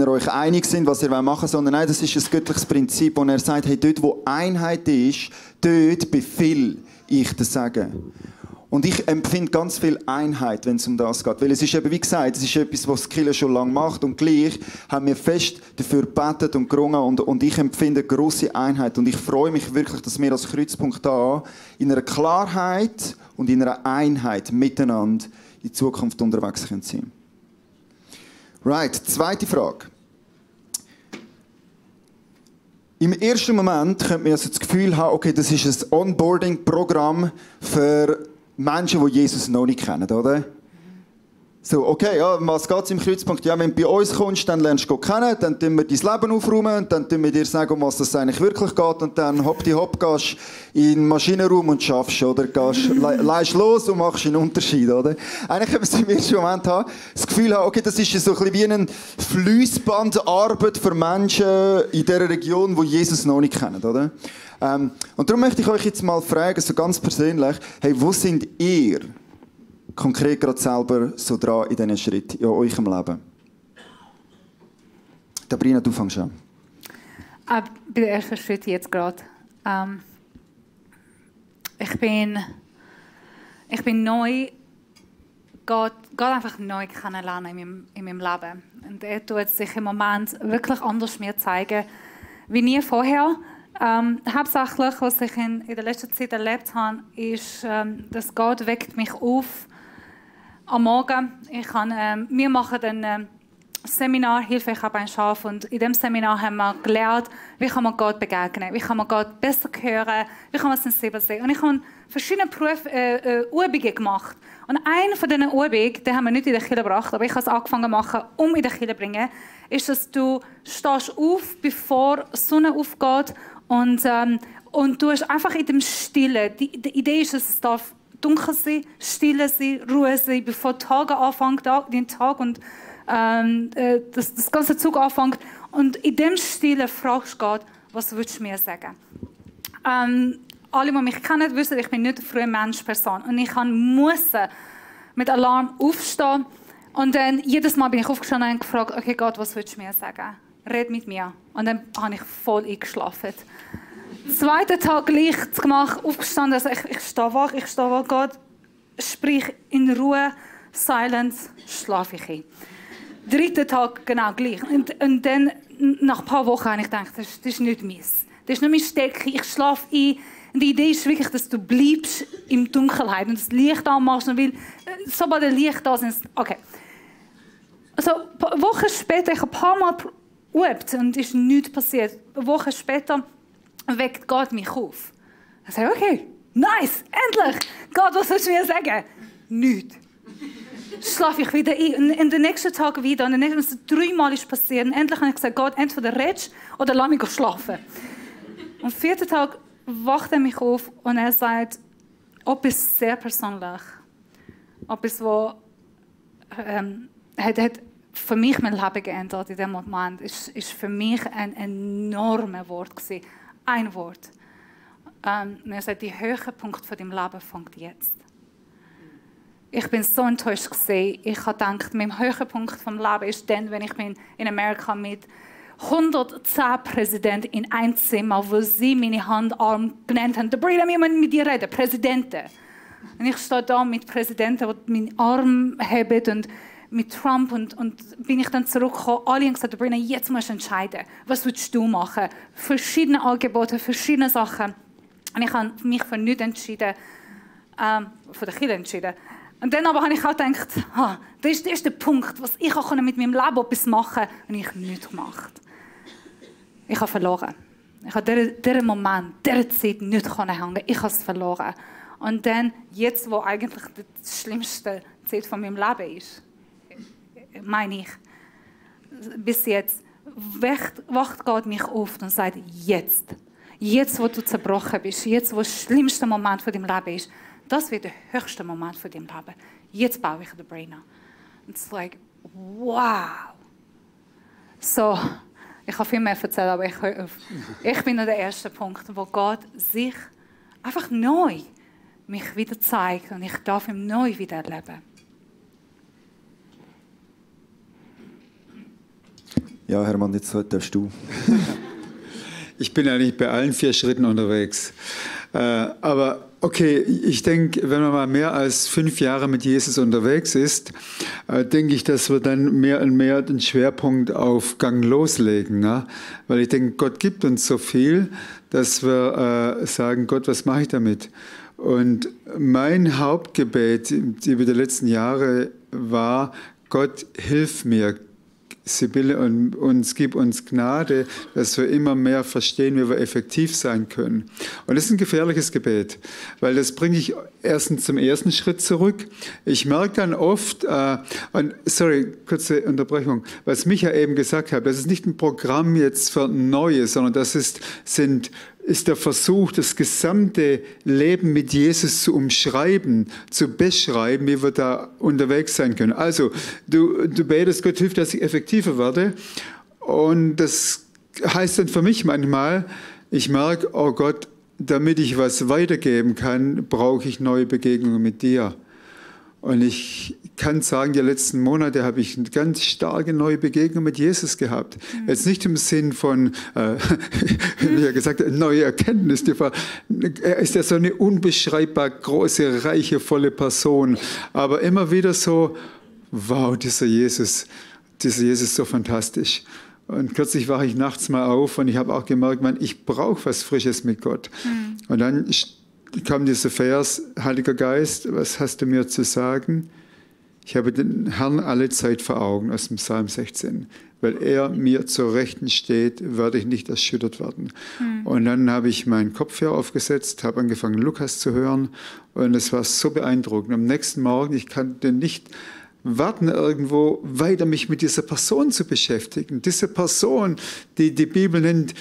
euch einig seid, was ihr machen wollt, sondern nein, das ist ein göttliches Prinzip, und er sagt, hey, dort, wo Einheit ist, dort befehle ich das Segen. Und ich empfinde ganz viel Einheit, wenn es um das geht. Weil es ist eben, wie gesagt, es ist etwas, was die Kirche schon lange macht, und gleich haben wir fest dafür gebetet und gerungen, und ich empfinde eine grosse Einheit. Und ich freue mich wirklich, dass wir als Kreuzpunkt da in einer Klarheit und in einer Einheit miteinander in Zukunft unterwegs sein können. Right, zweite Frage. Im ersten Moment könnte man also das Gefühl haben, okay, das ist ein Onboarding-Programm für Menschen, die Jesus noch nicht kennen, oder? So, okay, ja, was geht es im Kreuzpunkt? Ja, wenn du bei uns kommst, dann lernst du Gott kennen, dann tun wir dein Leben aufräumen und dann tun wir dir sagen, um was es eigentlich wirklich geht und dann hopp gehst in den Maschinenraum und schaffst, oder? Leist los und machst einen Unterschied, oder? Eigentlich können wir im ersten Moment haben, das Gefühl haben, okay, das ist so ein bisschen wie eine Fliessbandarbeit für Menschen in dieser Region, die Jesus noch nicht kennen, oder? Und darum möchte ich euch jetzt mal fragen, so ganz persönlich, hey, wo sind ihr konkret gerade selber so dran in diesen Schritt in eurem Leben? Sabrina, du fängst an. Bei dem ersten Schritt jetzt gerade. Ich bin neu, Gott einfach neu kennenlernen in meinem Leben. Und er tut sich im Moment wirklich anders mir zeigen, wie nie vorher. Hauptsächlich, was ich in der letzten Zeit erlebt habe, ist, dass Gott weckt mich auf am Morgen. Wir machen ein Seminar, Hilfe, ich habe ein Schaf. Und in diesem Seminar haben wir gelernt, wie kann man Gott begegnen, wie kann man Gott besser hören, wie kann man sensibel sein. Und ich habe verschiedene Übungen gemacht. Und eine von diesen Übungen, die haben wir nicht in der Kirche gebracht, aber ich habe es angefangen zu machen, um in der Kirche zu bringen, ist, dass du stehst auf, bevor die Sonne aufgeht und du hast einfach in dem Stillen. Die Idee ist, dass es darf dunkel sein, still sein, Ruhe sein, bevor die Tage anfängt, den Tag und das ganze Zug anfängt. Und in dem Stillen fragst du Gott, was willst du mir sagen? Alle, die mich kennen, wissen, ich bin nicht eine frühe Menschperson. Und ich musste mit Alarm aufstehen. Und dann jedes Mal bin ich aufgestanden und gefragt, okay Gott, was willst du mir sagen? Red mit mir. Und dann habe ich voll eingeschlafen. Zweiten Tag gleich gemacht, aufgestanden, also ich stehe wach, Gott, sprich in Ruhe, Silence, schlafe ich ein. Dritten Tag genau gleich. Und dann, nach ein paar Wochen, habe ich gedacht, das ist nicht meins. Das ist nicht mein Stärke, ich schlafe ein. Und die Idee ist wirklich, dass du bleibst in der Dunkelheit und das Licht anmachst. Und sobald das Licht da ist, okay. Also, Wochen später, ich habe ein paar Mal geübt und es ist nichts passiert. Wochen später weckt Gott mich auf. Ich sage, okay, nice, endlich. Gott, was willst du mir sagen? Nichts. Schlafe ich wieder ein. Und den nächsten Tag wieder. Und den nächsten 3 Mal ist passiert. Und endlich habe ich gesagt, Gott, entweder redest oder lass mich schlafen. Und am 4. Tag wacht er mich auf und er sagt, etwas sehr persönlich. Etwas, was hat für mich mein Leben geändert in dem Moment. Es war für mich ein enormes Wort gewesen. Ein Wort. Er sagt, der Höhepunkt von deinem Leben fängt jetzt. Ich bin so enttäuscht gewesen. Ich habe gedacht, mein Höhepunkt vom Leben ist dann, wenn ich bin in Amerika mit 110 Präsidenten in einem Zimmer, wo sie meine Handarm genannt haben. Sabrina, wir müssen mit dir reden, Präsidenten. Und ich stehe da mit Präsidenten, die meinen Arm heben und mit Trump und bin ich dann zurückgekommen. Alle haben gesagt, Sabrina, jetzt musst du entscheiden. Was willst du machen? Verschiedene Angebote, verschiedene Sachen. Und ich habe mich für nichts entschieden, für die Kirche entschieden. Und dann aber habe ich auch gedacht, das ist der Punkt, was ich auch mit meinem Leben etwas machen konnte, und ich habe nichts gemacht. Ich habe verloren. Ich habe diesen Moment, diese Zeit nicht hängen. Ich habe es verloren. Und dann, jetzt, wo eigentlich die schlimmste Zeit von meinem Leben ist, meine ich, bis jetzt, wacht Gott mich auf und sagt, jetzt, wo du zerbrochen bist, jetzt, wo der schlimmste Moment von deinem Leben ist, das wird der höchste Moment von deinem Leben. Jetzt baue ich Sabrina. Und es ist like, wow. So, ich kann viel mehr erzählen, aber ich höre auf. Ich bin an der erste Punkt, wo Gott sich einfach neu mich wieder zeigt und ich darf ihn neu wieder erleben. Ja, Hermann, jetzt darfst du. Ich bin eigentlich bei allen 4 Schritten unterwegs. Aber okay, ich denke, wenn man mal mehr als 5 Jahre mit Jesus unterwegs ist, denke ich, dass wir dann mehr und mehr den Schwerpunkt auf Gang loslegen. Ne? Weil ich denke, Gott gibt uns so viel, dass wir sagen, Gott, was mache ich damit? Und mein Hauptgebet über die letzten Jahre war, Gott, hilf mir, Sibylle, und uns gib uns Gnade, dass wir immer mehr verstehen, wie wir effektiv sein können. Und das ist ein gefährliches Gebet, weil das bringe ich erstens zum ersten Schritt zurück. Ich merke dann oft, kurze Unterbrechung, was Micha eben gesagt hat, das ist nicht ein Programm jetzt für Neue, sondern das ist der Versuch, das gesamte Leben mit Jesus zu umschreiben, zu beschreiben, wie wir da unterwegs sein können. Also, du betest, Gott hilft, dass ich effektiver werde. Und das heißt dann für mich manchmal, ich merke, oh Gott, damit ich was weitergeben kann, brauche ich neue Begegnungen mit dir. Und ich kann sagen, die letzten Monate habe ich eine ganz starke neue Begegnung mit Jesus gehabt. Jetzt nicht im Sinn von, wie er gesagt hat, neue Erkenntnis. Er ist ja so eine unbeschreibbar große, reiche, volle Person. Aber immer wieder so, wow, dieser Jesus ist so fantastisch. Und kürzlich wache ich nachts mal auf und ich habe auch gemerkt, man, ich brauche was Frisches mit Gott. Und dann kam dieser Vers, Heiliger Geist, was hast du mir zu sagen? Ich habe den Herrn alle Zeit vor Augen, aus dem Psalm 16. Weil er mir zur Rechten steht, werde ich nicht erschüttert werden. Und dann habe ich meinen Kopfhörer aufgesetzt, habe angefangen, Lukas zu hören. Und es war so beeindruckend. Am nächsten Morgen, ich konnte nicht warten, irgendwo weiter mich mit dieser Person zu beschäftigen. Diese Person, die die Bibel nennt,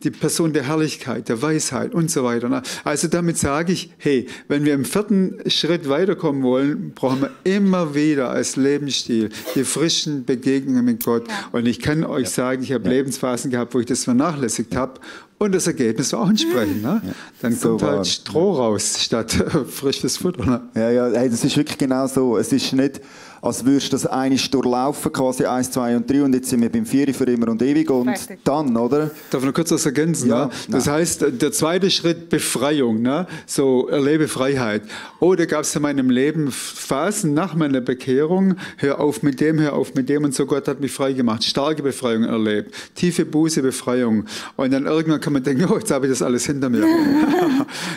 die Person der Herrlichkeit, der Weisheit und so weiter. Also damit sage ich, hey, wenn wir im 4. Schritt weiterkommen wollen, brauchen wir immer wieder als Lebensstil die frischen Begegnungen mit Gott. Und ich kann euch sagen, ich habe Lebensphasen gehabt, wo ich das vernachlässigt habe. Und das Ergebnis war auch entsprechend. Ne? Dann so kommt halt Stroh raus, statt frisches Futter. Ne? Ja, das ist wirklich genau so. Es ist nicht, als würdest du das eine durchlaufen, quasi 1, 2 und 3 und jetzt sind wir beim 4 für immer und ewig und richtig. Dann, oder? Darf ich noch kurz was ergänzen? Ja, ne? Das heißt, der zweite Schritt, Befreiung, ne? So, erlebe Freiheit. Oh, da gab es in meinem Leben Phasen nach meiner Bekehrung, hör auf mit dem und so, Gott hat mich frei gemacht. Starke Befreiung erlebt, tiefe Buße, Befreiung. Und dann irgendwann kann man denken, oh, jetzt habe ich das alles hinter mir.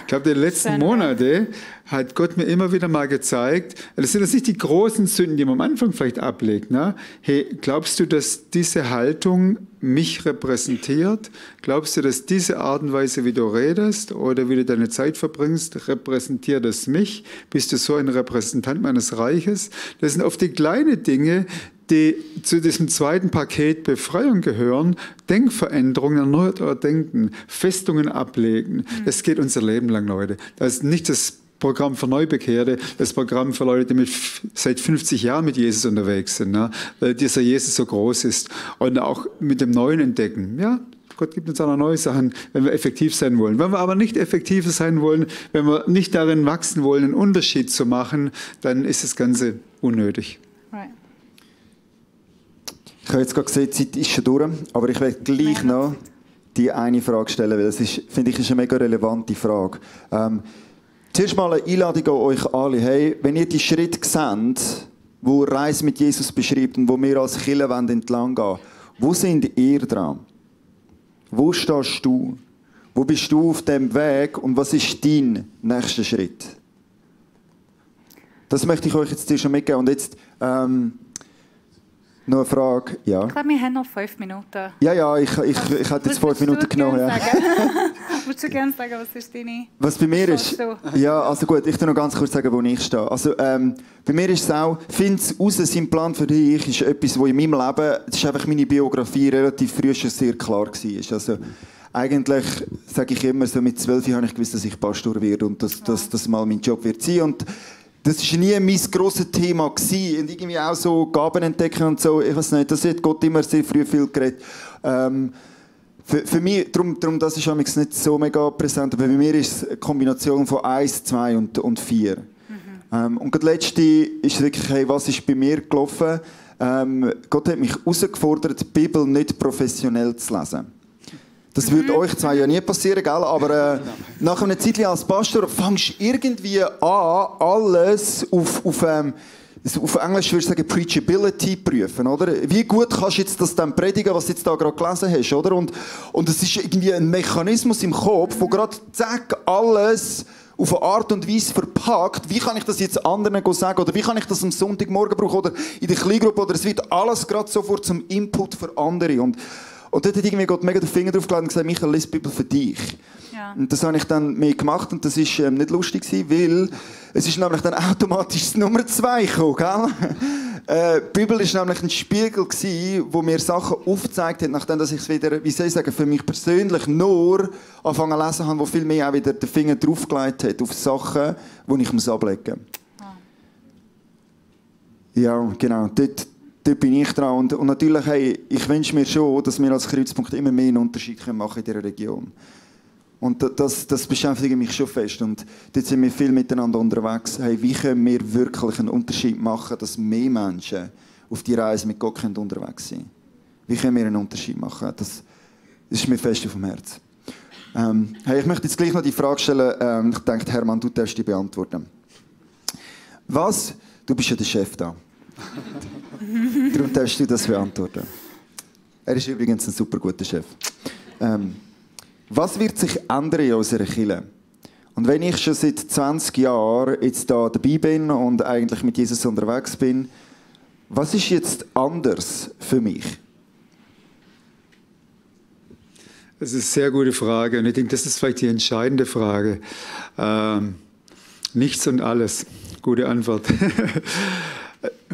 Ich glaube, die letzten Monate hat Gott mir immer wieder mal gezeigt, das sind jetzt nicht die großen Sünden, die man am Anfang vielleicht ablegt. Ne? Hey, glaubst du, dass diese Haltung mich repräsentiert? Glaubst du, dass diese Art und Weise, wie du redest oder wie du deine Zeit verbringst, repräsentiert es mich? Bist du so ein Repräsentant meines Reiches? Das sind oft die kleinen Dinge, die zu diesem zweiten Paket Befreiung gehören. Denkveränderungen, erneuert euer Denken, Festungen ablegen. Das geht unser Leben lang, Leute. Das ist nicht das Programm für Neubekehrte, das Programm für Leute, die seit 50 Jahren mit Jesus unterwegs sind, ne? Weil dieser Jesus so groß ist. Und auch mit dem Neuen entdecken. Ja, Gott gibt uns auch noch neue Sachen, wenn wir effektiv sein wollen. Wenn wir aber nicht effektiv sein wollen, wenn wir nicht darin wachsen wollen, einen Unterschied zu machen, dann ist das Ganze unnötig. Right. Ich habe jetzt gerade gesehen, die Zeit ist schon durch, aber ich werde gleich noch die eine Frage stellen, weil das ist, finde ich, ist eine mega relevante Frage. Zuerst mal eine Einladung an euch alle. Hey, wenn ihr die Schritte seht, die Reise mit Jesus beschreibt und wo wir als Kirche entlang gehen, wo sind ihr dran? Wo stehst du? Wo bist du auf dem Weg und was ist dein nächster Schritt? Das möchte ich euch jetzt schon mitgeben. Und jetzt noch eine Frage. Ja. Ich glaube, wir haben noch 5 Minuten. Ja, ich hätte jetzt 5 Minuten genommen. Ja. Würdest du gerne sagen, was ist deine... Was bei mir ist... Ja, also gut, ich kann noch ganz kurz sagen, wo ich stehe. Also, bei mir ist es auch, finde es raus, sein Plan für dich ist etwas, wo in meinem Leben, das ist einfach meine Biografie, relativ früh schon sehr klar war. Also, eigentlich sage ich immer, so mit 12 Jahren habe ich gewusst, dass ich Pastor werde und dass das mal mein Job wird sein. Und das war nie mein grosses Thema gewesen. Und irgendwie auch so Gaben entdecken und so. Ich weiß nicht, das hat Gott immer sehr früh viel geredet. Für mich, darum das ist nicht so mega präsent, aber bei mir ist es eine Kombination von 1, 2 und 4. Und das Letzte ist wirklich, hey, was ist bei mir gelaufen? Gott hat mich herausgefordert, die Bibel nicht professionell zu lesen. Das würde euch zwar ja nie passieren, gell? Aber nach einer Zeit als Pastor fängst du irgendwie an, alles auf Englisch würde ich sagen, Preachability prüfen, oder? Wie gut kannst du jetzt das dann predigen, was du jetzt da gerade gelesen hast, oder? Und es ist irgendwie ein Mechanismus im Kopf, wo gerade zack, alles auf eine Art und Weise verpackt, wie kann ich das jetzt anderen sagen oder wie kann ich das am Sonntagmorgen brauchen oder in der Kleingruppe oder es wird alles gerade sofort zum Input für andere. Und dort hat irgendwie Gott mega den Finger drauf gelegt und gesagt, Michael, lies die Bibel für dich. Ja. Und das habe ich dann mehr gemacht und das war nicht lustig gewesen, weil es ist nämlich dann automatisch das Nummer 2 gekommen, gell? Die Bibel war nämlich ein Spiegel gewesen, wo mir Sachen aufgezeigt hat, nachdem dass ich es wieder, wie soll ich sagen, für mich persönlich nur angefangen zu lesen habe, wo viel mehr auch wieder den Finger draufgelegt hat auf Sachen, die ich ablegen muss. Ja, genau. Dort bin ich dran. Und natürlich, hey, ich wünsche mir schon, dass wir als Kreuzpunkt immer mehr einen Unterschied machen in dieser Region. Und das beschäftigt mich schon fest. Und dort sind wir viel miteinander unterwegs. Hey, wie können wir wirklich einen Unterschied machen, dass mehr Menschen auf die Reise mit Gott unterwegs sein können? Wie können wir einen Unterschied machen? Das ist mir fest auf dem Herzen. Hey, ich möchte jetzt gleich noch die Frage stellen. Ich denke, Hermann, du darfst die beantworten. Du bist ja der Chef da. Darum darfst du das beantworten. Er ist übrigens ein super guter Chef. Was wird sich ändern in unserer Kirche? Und wenn ich schon seit 20 Jahren jetzt da dabei bin und eigentlich mit Jesus unterwegs bin, was ist jetzt anders für mich? Das ist eine sehr gute Frage und ich denke, das ist vielleicht die entscheidende Frage. Nichts und alles. Gute Antwort.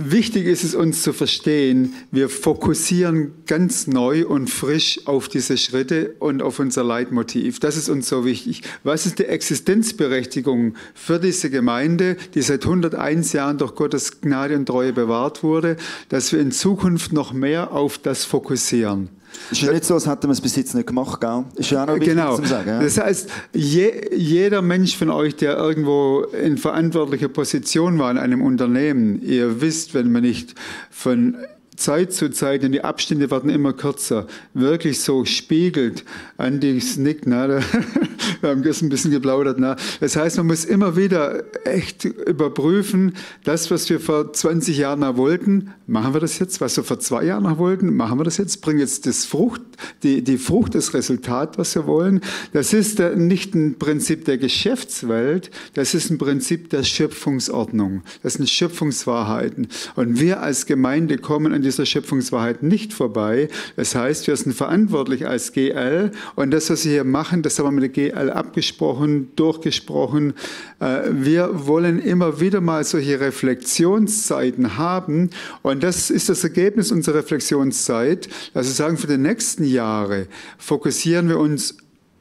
Wichtig ist es uns zu verstehen, wir fokussieren ganz neu und frisch auf diese Schritte und auf unser Leitmotiv. Das ist uns so wichtig. Was ist die Existenzberechtigung für diese Gemeinde, die seit 101 Jahren durch Gottes Gnade und Treue bewahrt wurde, dass wir in Zukunft noch mehr auf das fokussieren? Ist ja nicht so, als hätten wir es bis jetzt nicht gemacht, gell? Ist ja auch noch wichtig zu sagen. Ja? Das heißt, jeder Mensch von euch, der irgendwo in verantwortlicher Position war in einem Unternehmen, ihr wisst, wenn man nicht von Zeit zu Zeit, und die Abstände werden immer kürzer, wirklich so spiegelt. Andi nickt, wir haben gestern ein bisschen geplaudert. Das heißt, man muss immer wieder echt überprüfen, das, was wir vor 20 Jahren noch wollten, machen wir das jetzt? Was wir vor 2 Jahren noch wollten, machen wir das jetzt? Bringen jetzt die Frucht, das Resultat, was wir wollen? Das ist nicht ein Prinzip der Geschäftswelt, das ist ein Prinzip der Schöpfungsordnung. Das sind Schöpfungswahrheiten. Und wir als Gemeinde kommen an dieser Schöpfungswahrheit nicht vorbei. Das heißt, wir sind verantwortlich als GL und das, was wir hier machen, das haben wir mit der GL abgesprochen, durchgesprochen. Wir wollen immer wieder mal solche Reflexionszeiten haben und das ist das Ergebnis unserer Reflexionszeit. Also sagen, für die nächsten Jahre fokussieren wir uns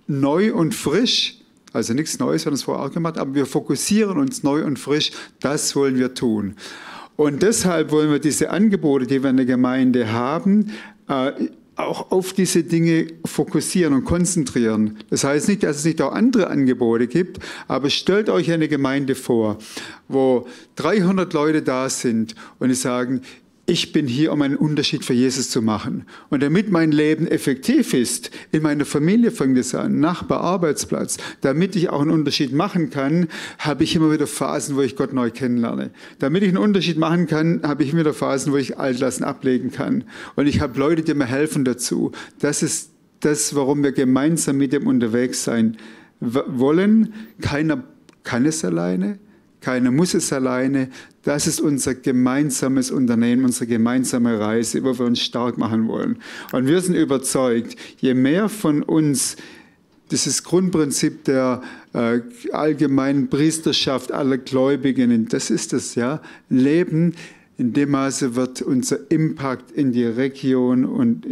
neu und frisch. Also nichts Neues, wir haben es vorher auch gemacht, aber wir fokussieren uns neu und frisch. Das wollen wir tun. Und deshalb wollen wir diese Angebote, die wir in der Gemeinde haben, auch auf diese Dinge fokussieren und konzentrieren. Das heißt nicht, dass es nicht auch andere Angebote gibt, aber stellt euch eine Gemeinde vor, wo 300 Leute da sind und die sagen, ich bin hier, um einen Unterschied für Jesus zu machen. Und damit mein Leben effektiv ist, in meiner Familie fängt es an, Nachbar, Arbeitsplatz, damit ich auch einen Unterschied machen kann, habe ich immer wieder Phasen, wo ich Gott neu kennenlerne. Damit ich einen Unterschied machen kann, habe ich immer wieder Phasen, wo ich Altlasten ablegen kann. Und ich habe Leute, die mir helfen dazu. Das ist das, warum wir gemeinsam mit dem unterwegs sein wollen. Keiner kann es alleine. Keiner muss es alleine. Das ist unser gemeinsames Unternehmen, unsere gemeinsame Reise, wo wir uns stark machen wollen. Und wir sind überzeugt, je mehr von uns dieses Grundprinzip der allgemeinen Priesterschaft aller Gläubigen, das ist es, ja, leben, in dem Maße wird unser Impact in die Region und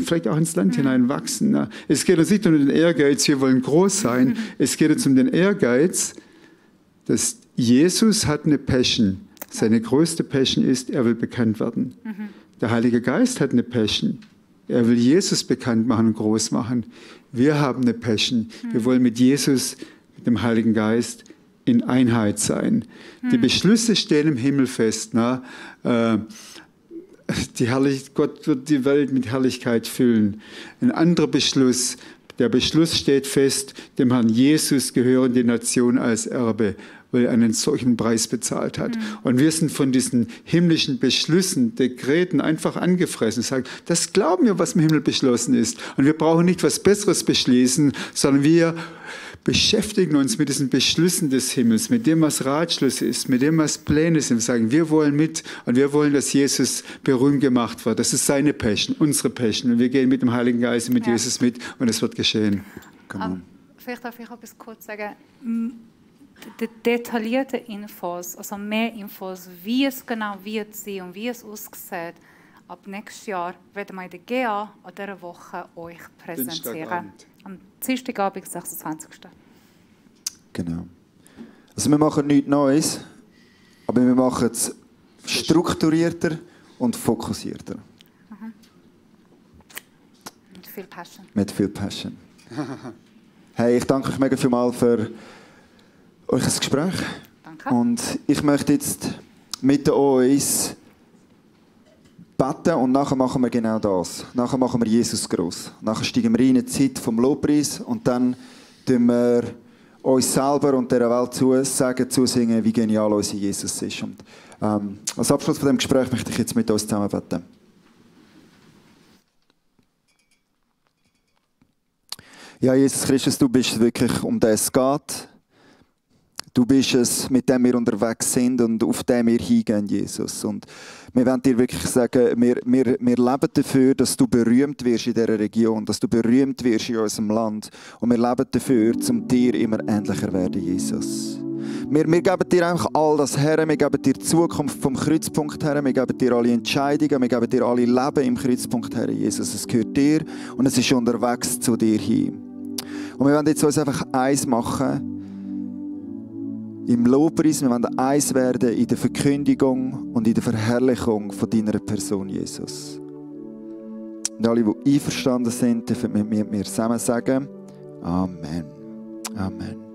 vielleicht auch ins Land hinein wachsen. Ne? Es geht uns nicht nur um den Ehrgeiz, wir wollen groß sein, es geht uns um den Ehrgeiz, dass Jesus hat eine Passion. Seine größte Passion ist, er will bekannt werden. Der Heilige Geist hat eine Passion. Er will Jesus bekannt machen und groß machen. Wir haben eine Passion. Wir wollen mit Jesus, mit dem Heiligen Geist in Einheit sein. Die Beschlüsse stehen im Himmel fest. Gott wird die Welt mit Herrlichkeit füllen. Ein anderer Beschluss, der Beschluss steht fest, dem Herrn Jesus gehören die Nationen als Erbe, weil er einen solchen Preis bezahlt hat. Und wir sind von diesen himmlischen Beschlüssen, Dekreten einfach angefressen. Sagen, das glauben wir, was im Himmel beschlossen ist. Und wir brauchen nicht was Besseres beschließen, sondern wir beschäftigen uns mit diesen Beschlüssen des Himmels, mit dem, was Ratschluss ist, mit dem, was Pläne sind. Wir sagen, wir wollen mit und wir wollen, dass Jesus berühmt gemacht wird. Das ist seine Passion, unsere Passion. Und wir gehen mit dem Heiligen Geist und mit Jesus mit und es wird geschehen. Vielleicht darf ich etwas kurz sagen. Die detaillierten Infos, also mehr Infos, wie es genau wird sein und wie es aussieht, ab nächstes Jahr werden wir in der GA an dieser Woche euch präsentieren. Am Dienstagabend, 26. Genau. Also wir machen nichts Neues, aber wir machen es strukturierter und fokussierter. Mit viel Passion. Mit viel Passion. Hey, ich danke euch mega vielmals für euch ein Gespräch. Danke. Und ich möchte jetzt mit uns beten und nachher machen wir genau das. Nachher machen wir Jesus gross. Nachher steigen wir in eine Zeit vom Lobpreis und dann tun wir uns selber und dieser Welt zusingen, wie genial unser Jesus ist. Und als Abschluss von diesem Gespräch möchte ich jetzt mit uns zusammen beten. Ja, Jesus Christus, du bist wirklich, um das es geht. Du bist es, mit dem wir unterwegs sind und auf dem wir hingehen, Jesus. Und wir wollen dir wirklich sagen, wir leben dafür, dass du berühmt wirst in dieser Region, dass du berühmt wirst in unserem Land. Und wir leben dafür, um dir immer ähnlicher werden, Jesus. Wir geben dir einfach all das her, wir geben dir die Zukunft vom Kreuzpunkt her, wir geben dir alle Entscheidungen, wir geben dir alle Leben im Kreuzpunkt her, Jesus. Es gehört dir und es ist unterwegs zu dir hin. Und wir wollen jetzt uns einfach eins machen, im Lobpreis, wir wollen eins werden in der Verkündigung und in der Verherrlichung von deiner Person, Jesus. Und alle, die einverstanden sind, dürfen mit mir zusammen sagen, Amen. Amen.